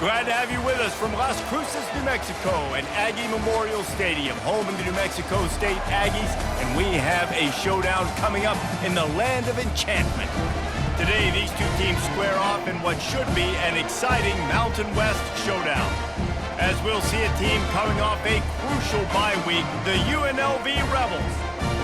Glad to have you with us from Las Cruces, New Mexico, and Aggie Memorial Stadium, home of the New Mexico State Aggies, and we have a showdown coming up in the land of enchantment. Today, these two teams square off in what should be an exciting Mountain West showdown, as we'll see a team coming off a crucial bye week, the UNLV Rebels,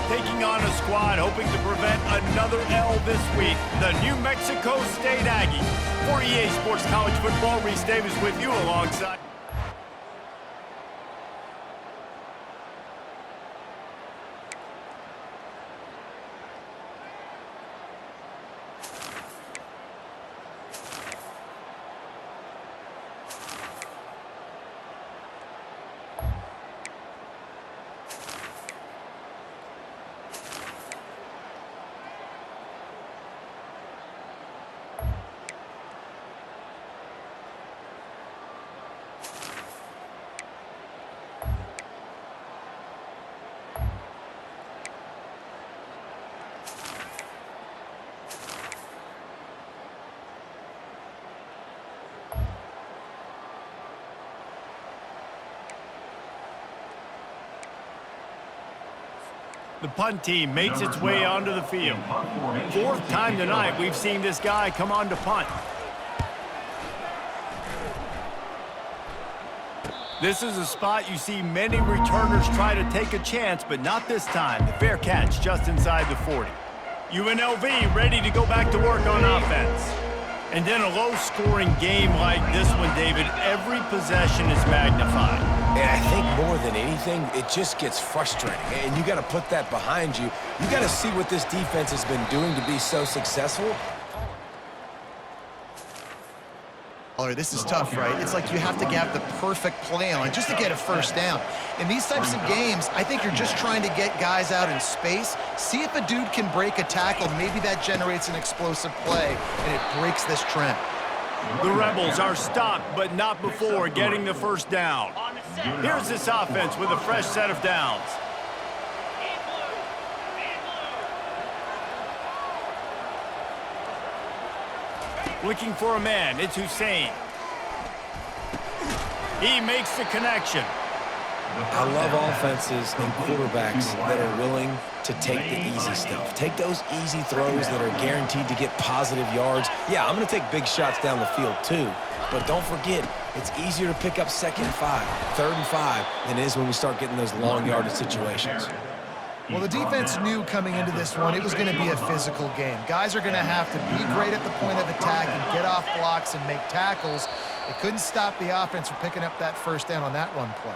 taking on a squad hoping to prevent another L this week, the New Mexico State Aggies. For EA Sports College Football, Reese Davis with you alongside. The punt team makes its way onto the field. Fourth time tonight we've seen this guy come on to punt. This is a spot you see many returners try to take a chance, but not this time. The fair catch just inside the 40. UNLV ready to go back to work on offense. And then a low-scoring game like this one, David, every possession is magnified. And I think more than anything, it just gets frustrating. And you got to put that behind you. You got to see what this defense has been doing to be so successful. This is tough, right? It's like you have to get the perfect play on just to get a first down. In these types of games, I think you're just trying to get guys out in space, see if a dude can break a tackle. Maybe that generates an explosive play, and it breaks this trend. The Rebels are stopped, but not before getting the first down. Here's this offense with a fresh set of downs. Looking for a man, it's Hussein. He makes the connection. I love offenses and quarterbacks that are willing to take the easy stuff. Take those easy throws that are guaranteed to get positive yards. Yeah, I'm going to take big shots down the field too. But don't forget, it's easier to pick up 2nd and 5, 3rd and 5 than it is when we start getting those long yardage situations. Well, the defense knew coming into this one it was going to be a physical game. Guys are going to have to be great at the point of attack and get off blocks and make tackles. They couldn't stop the offense from picking up that first down on that run play.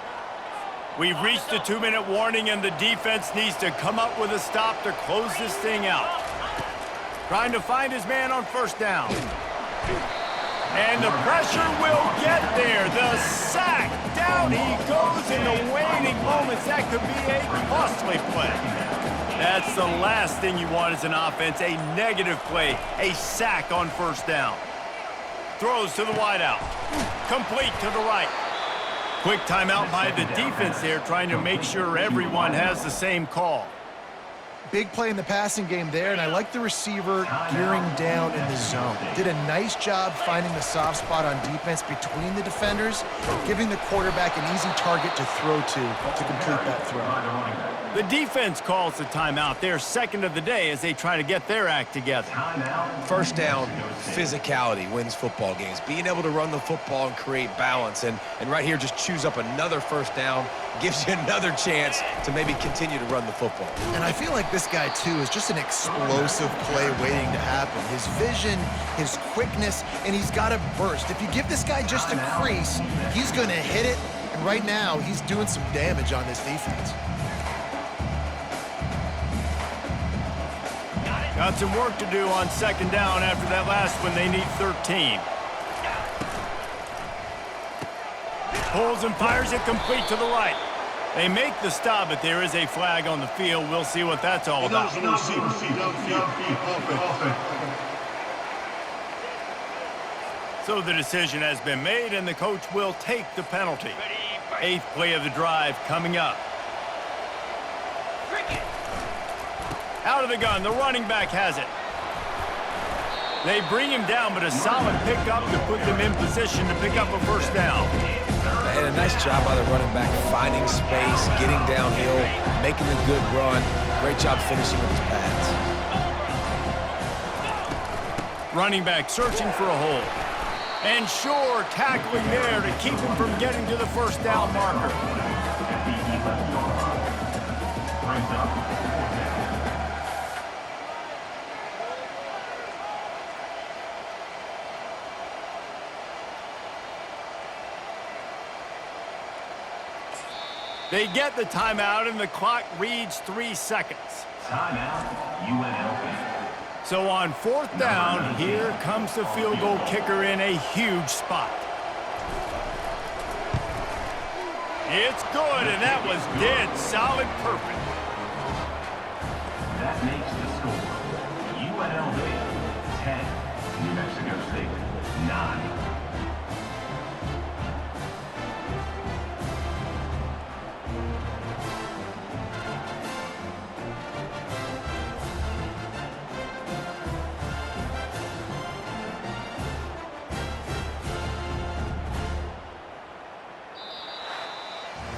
We've reached the 2-minute warning, and the defense needs to come up with a stop to close this thing out. Trying to find his man on first down. And the pressure will get there. The sack. Down he goes in the waning moments. That could be a costly play. That's the last thing you want as an offense, a negative play, a sack on first down. Throws to the wideout. Complete to the right. Quick timeout by the defense there, trying to make sure everyone has the same call. Big play in the passing game there, and I like the receiver gearing down in the zone. Did a nice job finding the soft spot on defense between the defenders, giving the quarterback an easy target to throw to complete that throw. The defense calls the timeout, their second of the day, as they try to get their act together. First down, physicality wins football games. Being able to run the football and create balance. And right here, just choose up another first down, gives you another chance to maybe continue to run the football. And I feel like this guy, too, is just an explosive play waiting to happen. His vision, his quickness, and he's got a burst. If you give this guy just a crease, he's going to hit it. And right now, he's doing some damage on this defense. Got some work to do on second down after that last one. They need 13. Pulls and fires it complete to the right. They make the stop, but there is a flag on the field. We'll see what that's all about. So the decision has been made, and the coach will take the penalty. 8th play of the drive coming up. Out of the gun, the running back has it. They bring him down, but a solid pickup to put them in position to pick up a first down. And a nice job by the running back, finding space, getting downhill, making a good run. Great job finishing with his pads. Running back searching for a hole. And sure, tackling there to keep him from getting to the first down marker. They get the timeout, and the clock reads 3 seconds. Timeout, UNLV. So on fourth down, here comes the field goal kicker in a huge spot. It's good, and that was dead solid perfect. That makes the score UNLV 10, New Mexico State 9.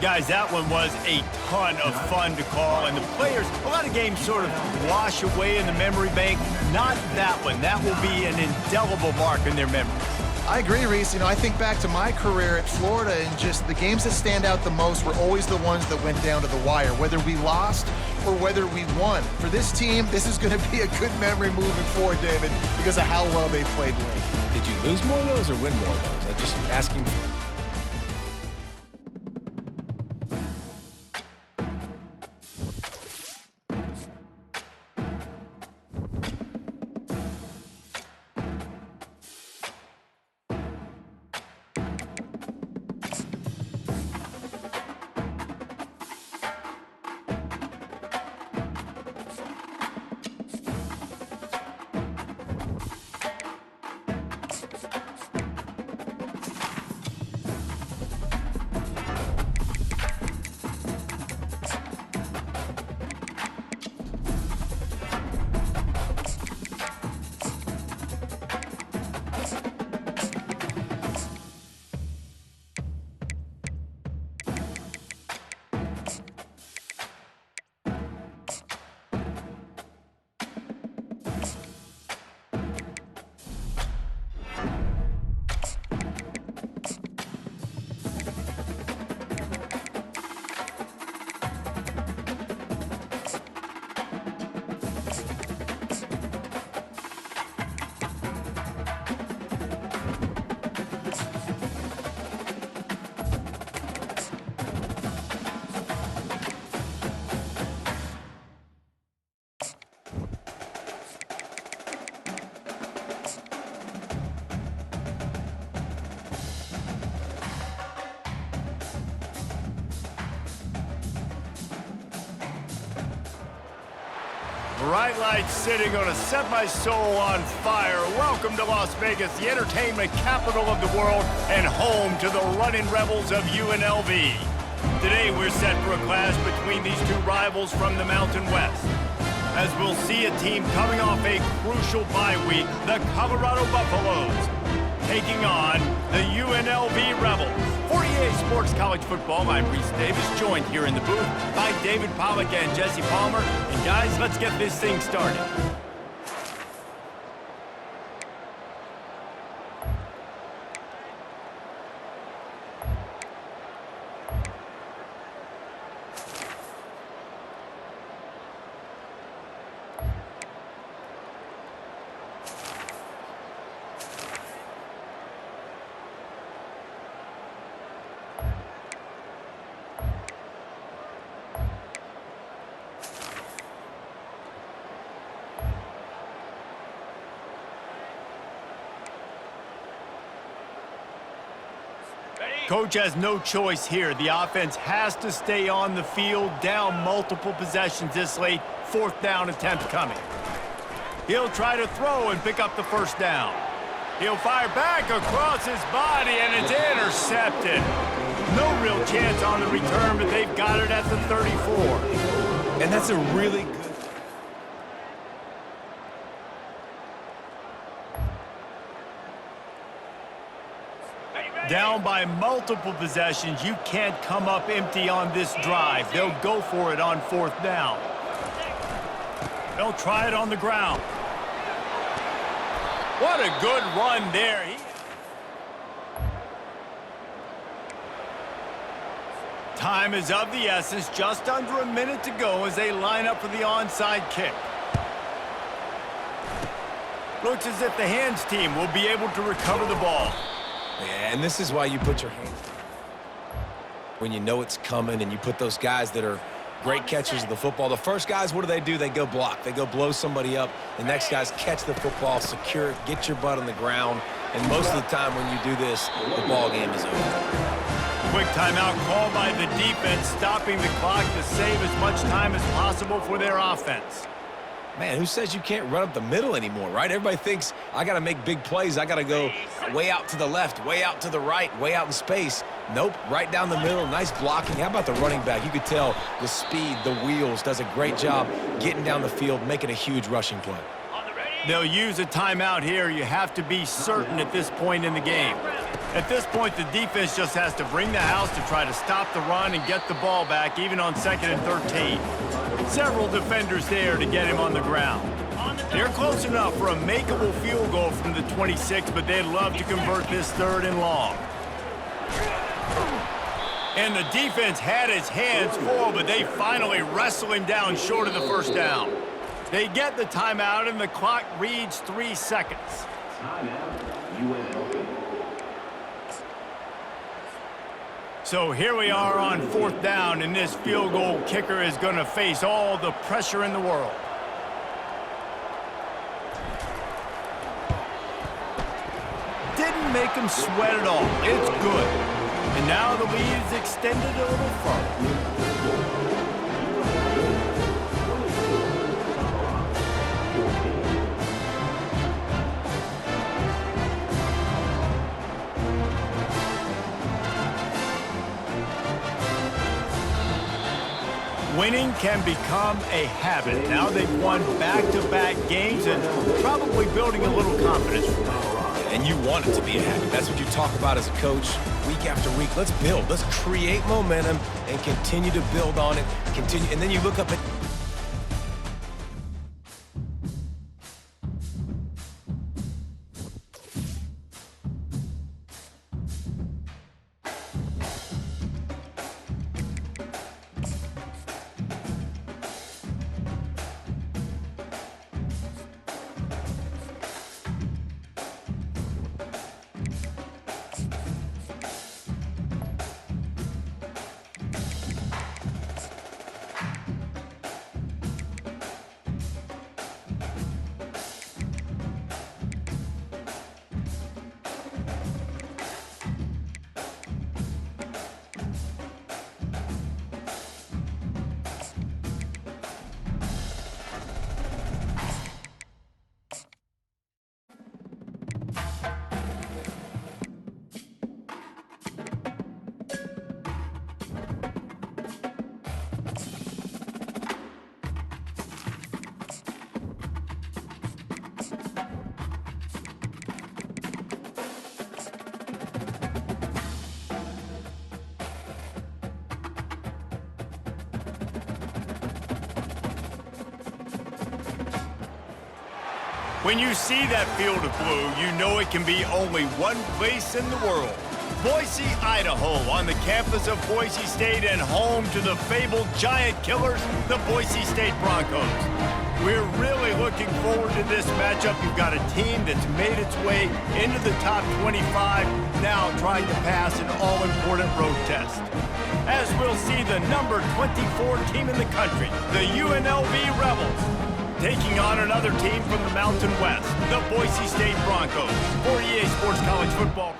Guys, that one was a ton of fun to call, and the players, a lot of games sort of wash away in the memory bank. Not that one. That will be an indelible mark in their memories. I agree, Reese. You know, I think back to my career at Florida, and just the games that stand out the most were always the ones that went down to the wire, whether we lost or whether we won. For this team, this is going to be a good memory moving forward, David, because of how well they played late. Did you lose more of those or win more of those? I'm just asking. Bright lights sitting on to set my soul on fire. Welcome to Las Vegas, the entertainment capital of the world and home to the running rebels of UNLV. Today we're set for a clash between these two rivals from the Mountain West, as we'll see a team coming off a crucial bye week, the Colorado Buffaloes, taking on the UNLV Rebels. For EA Sports College Football, I'm Reese Davis, joined here in the booth by David Pollack and Jesse Palmer. And guys, let's get this thing started. Coach has no choice here. The offense has to stay on the field, down multiple possessions this late. Fourth down attempt coming. He'll try to throw and pick up the first down. He'll fire back across his body, and it's intercepted. No real chance on the return, but they've got it at the 34. And that's a really good... Down by multiple possessions, you can't come up empty on this drive. They'll go for it on 4th down. They'll try it on the ground. What a good run there. Time is of the essence. Just under a minute to go as they line up for the onside kick. Looks as if the hands team will be able to recover the ball. Yeah, and this is why you put your hands when you know it's coming, and you put those guys that are great catchers of the football. The first guys, what do? They go block. They go blow somebody up. The next guys catch the football, secure it, get your butt on the ground. And most of the time when you do this, the ball game is over. Quick timeout called by the defense, stopping the clock to save as much time as possible for their offense. Man, who says you can't run up the middle anymore, right? Everybody thinks I got to make big plays. I got to go way out to the left, way out to the right, way out in space. Nope, right down the middle, nice blocking. How about the running back? You could tell the speed, the wheels, does a great job getting down the field, making a huge rushing play. They'll use a timeout here. You have to be certain at this point in the game. At this point, the defense just has to bring the house to try to stop the run and get the ball back, even on 2nd and 13. Several defenders there to get him on the ground. They're close enough for a makeable field goal from the 26, but they'd love to convert this 3rd and long. And the defense had his hands full, but they finally wrestle him down short of the 1st down. They get the timeout, and the clock reads 3 seconds. Timeout, UNLV. So here we are on 4th down, and this field goal kicker is going to face all the pressure in the world. Didn't make him sweat at all. It's good. And now the lead is extended a little further. Winning can become a habit. Now they've won back-to-back games and probably building a little confidence from that. And you want it to be a habit. That's what you talk about as a coach week after week. Let's build. Let's create momentum and continue to build on it. Continue, and then you look up at When you see that field of blue, you know it can be only one place in the world. Boise, Idaho, on the campus of Boise State and home to the fabled giant killers, the Boise State Broncos. We're really looking forward to this matchup. You've got a team that's made its way into the top 25, now trying to pass an all-important road test. As we'll see the number 24 team in the country, the UNLV Rebels, taking on another team from the Mountain West, the Boise State Broncos. For EA Sports College Football.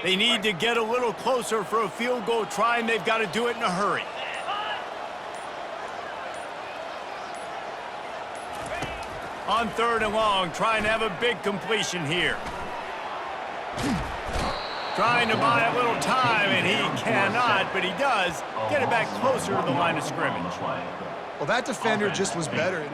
They need to get a little closer for a field goal try, and they've got to do it in a hurry. On 3rd and long, trying to have a big completion here. Trying to buy a little time, and he cannot, but he does get it back closer to the line of scrimmage. Well, that defender just was better.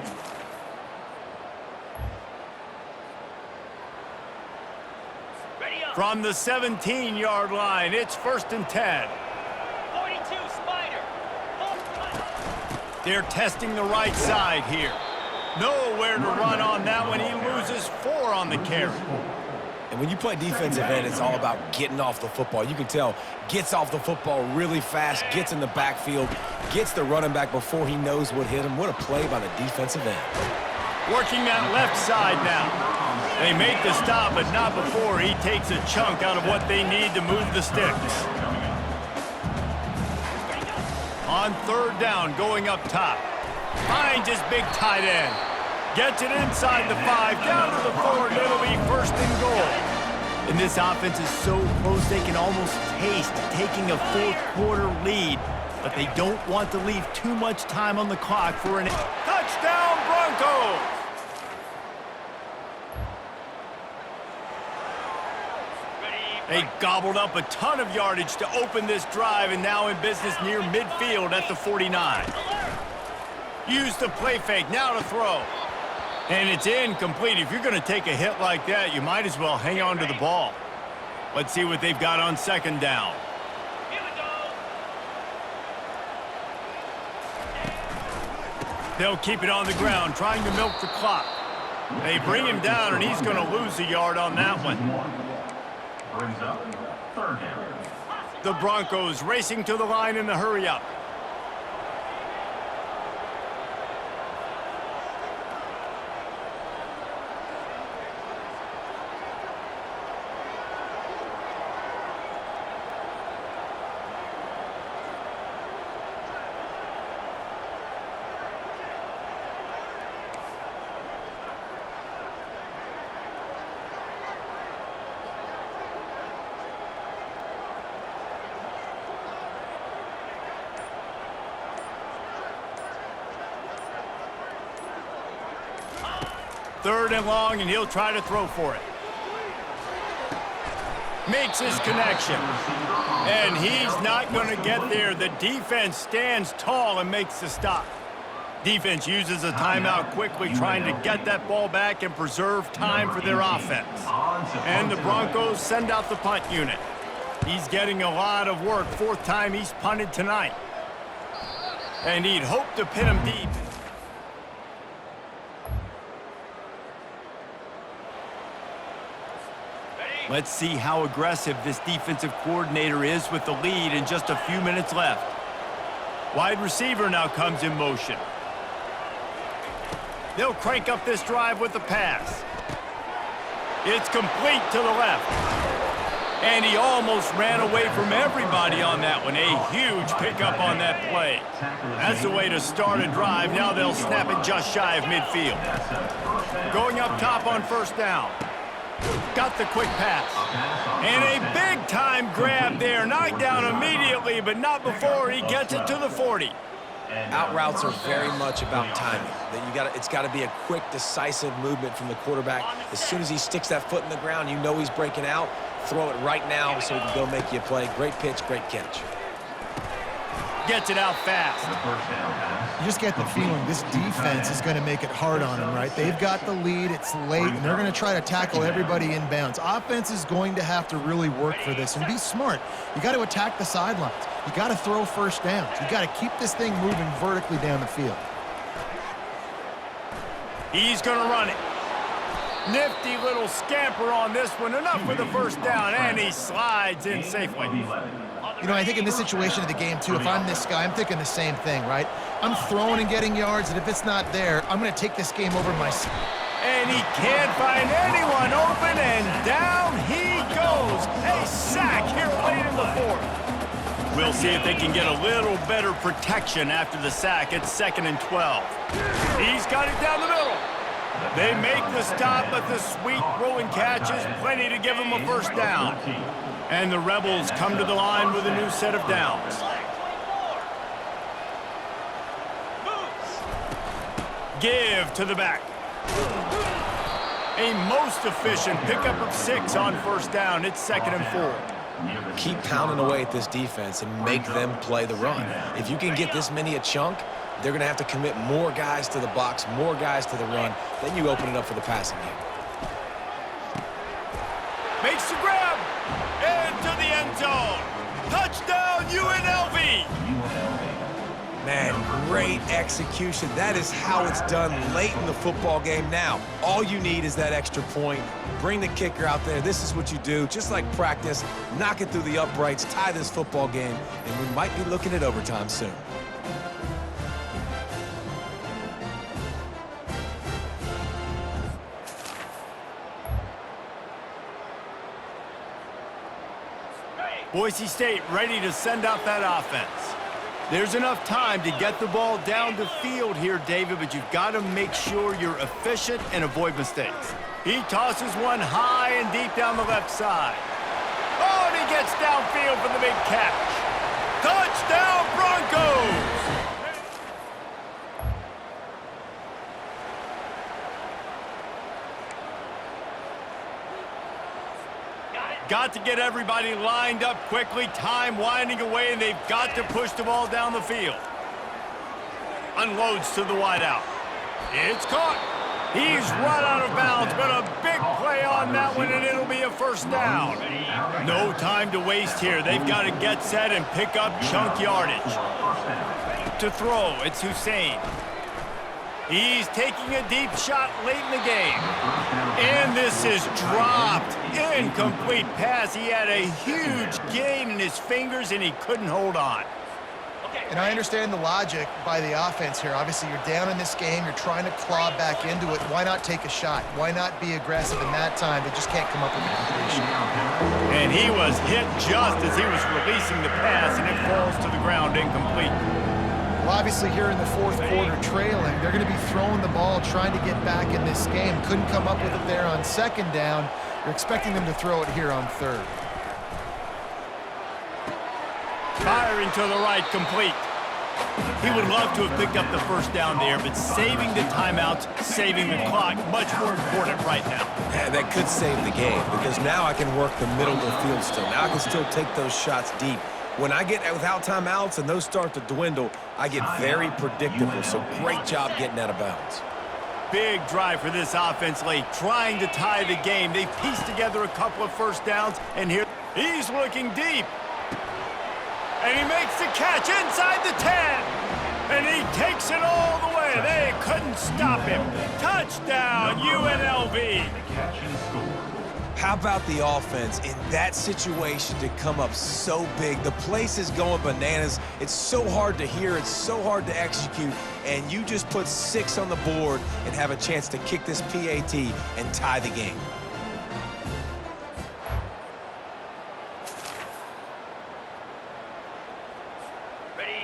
From the 17-yard line, it's 1st and 10. 42, Spider. They're testing the right side here. Nowhere to run on that one. He loses 4 on the carry. And when you play defensive end, it's all about getting off the football. You can tell, gets off the football really fast, gets in the backfield, gets the running back before he knows what hit him. What a play by the defensive end. Working that left side now. They make the stop, but not before he takes a chunk out of what they need to move the sticks. On 3rd down, going up top. Finds his big tight end. Gets it inside the 5, down to the 4, and it'll be 1st and goal. And this offense is so close they can almost taste taking a 4th quarter lead, but they don't want to leave too much time on the clock for an touchdown Broncos! They gobbled up a ton of yardage to open this drive, and now in business near midfield at the 49. Use the play fake, now to throw. And it's incomplete. If you're going to take a hit like that, you might as well hang on to the ball. Let's see what they've got on 2nd down. They'll keep it on the ground, trying to milk the clock. They bring him down, and he's going to lose a yard on that one. Brings up 3rd down. The Broncos racing to the line in the hurry-up. Third and long, and he'll try to throw for it. Makes his connection. And he's not going to get there. The defense stands tall and makes the stop. Defense uses a timeout quickly, trying to get that ball back and preserve time for their offense. And the Broncos send out the punt unit. He's getting a lot of work. 4th time he's punted tonight. And he'd hope to pin him deep. Let's see how aggressive this defensive coordinator is with the lead and just a few minutes left. Wide receiver now comes in motion. They'll crank up this drive with the pass. It's complete to the left. And he almost ran away from everybody on that one. A huge pickup on that play. That's the way to start a drive. Now they'll snap it just shy of midfield. Going up top on 1st down. Got the quick pass. And a big-time grab there. Knocked down immediately, but not before he gets it to the 40. Out routes are very much about timing. It's got to be a quick, decisive movement from the quarterback. As soon as he sticks that foot in the ground, you know he's breaking out. Throw it right now so he can go make you a play. Great pitch, great catch. Gets it out fast. You just get the feeling this defense is going to make it hard on them, right? They've got the lead, it's late, and they're going to try to tackle everybody inbounds. Offense is going to have to really work for this and be smart. You got to attack the sidelines. You got to throw 1st downs. You got to keep this thing moving vertically down the field. He's going to run it. Nifty little scamper on this one. Enough for the 1st down, and he slides in safely. You know, I think in this situation of the game, too, if I'm this guy, I'm thinking the same thing, right? I'm throwing and getting yards, and if it's not there, I'm going to take this game over myself. And he can't find anyone open, and down he goes. A sack here late in the 4th. We'll see if they can get a little better protection after the sack. It's 2nd and 12. He's got it down the middle. They make the stop, but the sweet throw and catch is plenty to give them a first down. And the Rebels come to the line with a new set of downs. Give to the back. A most efficient pickup of 6 on first down. It's 2nd and 4. Keep pounding away at this defense and make them play the run. If you can get this many a chunk, they're going to have to commit more guys to the box, more guys to the run. Then you open it up for the passing game. Makes the grab. Into the end zone. Touchdown, UNLV. Man, great execution. That is how it's done late in the football game. Now, all you need is that extra point. Bring the kicker out there. This is what you do. Just like practice, knock it through the uprights, tie this football game, and we might be looking at overtime soon. Boise State ready to send out that offense. There's enough time to get the ball down the field here, David, but you've got to make sure you're efficient and avoid mistakes. He tosses one high and deep down the left side. Oh, and he gets downfield for the big catch. Touchdown, Broncos! Got to get everybody lined up quickly. Time winding away, and they've got to push the ball down the field. Unloads to the wideout. It's caught. He's run out of bounds, but a big play on that one, and it'll be a first down. No time to waste here. They've got to get set and pick up chunk yardage. To throw, it's Hussein. He's taking a deep shot late in the game. And this is dropped. Incomplete pass. He had a huge gain in his fingers, and he couldn't hold on. And I understand the logic by the offense here. Obviously, you're down in this game. You're trying to claw back into it. Why not take a shot? Why not be aggressive in that time? They just can't come up with a completion. And he was hit just as he was releasing the pass, and it falls to the ground incomplete. Well, obviously, here in the fourth quarter trailing, they're going to be throwing the ball, trying to get back in this game. Couldn't come up with it there on second down. You're expecting them to throw it here on third. Firing to the right, complete. He would love to have picked up the first down there, but saving the timeouts, saving the clock, much more important right now. Yeah, that could save the game because now I can work the middle of the field still. Now I can still take those shots deep. When I get without timeouts and those start to dwindle, I get very predictable. So great job getting out of bounds. Big drive for this offense late, trying to tie the game. They pieced together a couple of first downs, and here he's looking deep. And he makes the catch inside the 10. And he takes it all the way. They couldn't stop him. Touchdown, UNLV. How about the offense in that situation to come up so big? The place is going bananas. It's so hard to hear. It's so hard to execute. And you just put 6 on the board and have a chance to kick this PAT and tie the game.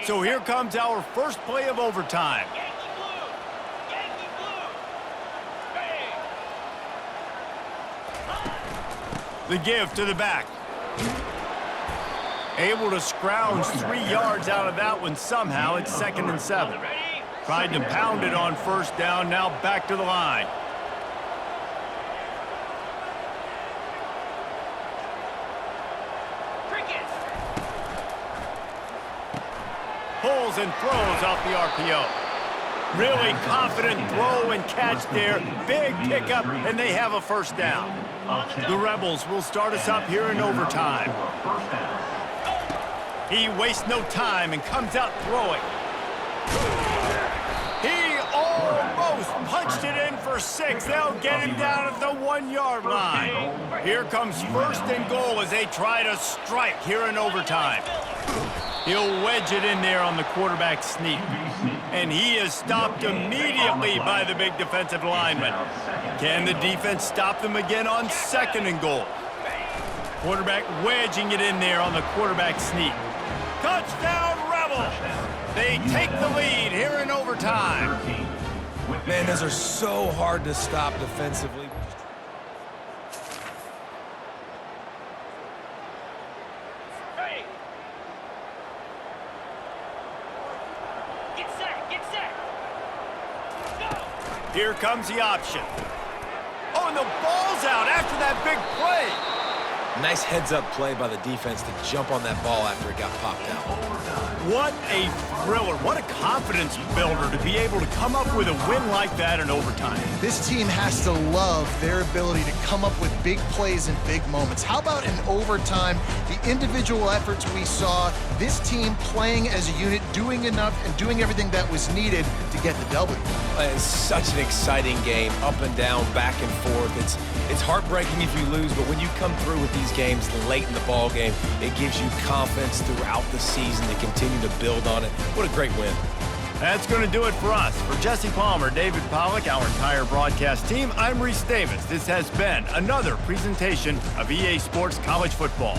So here comes our first play of overtime. Yankee blue! Yankee blue! Bang! The give to the back. Able to scrounge 3 yards out of that one somehow. It's 2nd and 7. Tried to pound it on first down, now back to the line. Crickets! Pulls and throws off the RPO. Really confident throw and catch there. Big pickup, and they have a first down. The Rebels will start us up here in overtime. He wastes no time and comes out throwing. He almost punched it in for 6. They'll get him down at the 1-yard line. Here comes 1st and goal as they try to strike here in overtime. He'll wedge it in there on the quarterback sneak. And he is stopped immediately by the big defensive lineman. Can the defense stop them again on 2nd and goal? Quarterback wedging it in there on the quarterback sneak. Touchdown, Rebels! They take the lead here in overtime. Man, those are so hard to stop defensively. Hey! Get set! Get set! Go! Here comes the option. Oh, and the ball's out after that big play. Nice heads-up play by the defense to jump on that ball after it got popped out. What a thriller. What a confidence builder to be able to come up with a win like that in overtime. This team has to love their ability to come up with big plays in big moments. How about in overtime, the individual efforts we saw, this team playing as a unit, doing enough and doing everything that was needed to get the W. It's such an exciting game, up and down, back and forth. It's heartbreaking if you lose, but when you come through with these games late in the ball game, it gives you confidence throughout the season to continue to build on it. What a great win. That's going to do it for us. For Jesse Palmer, David Pollack, our entire broadcast team, I'm Reese Davis. This has been another presentation of EA Sports College Football.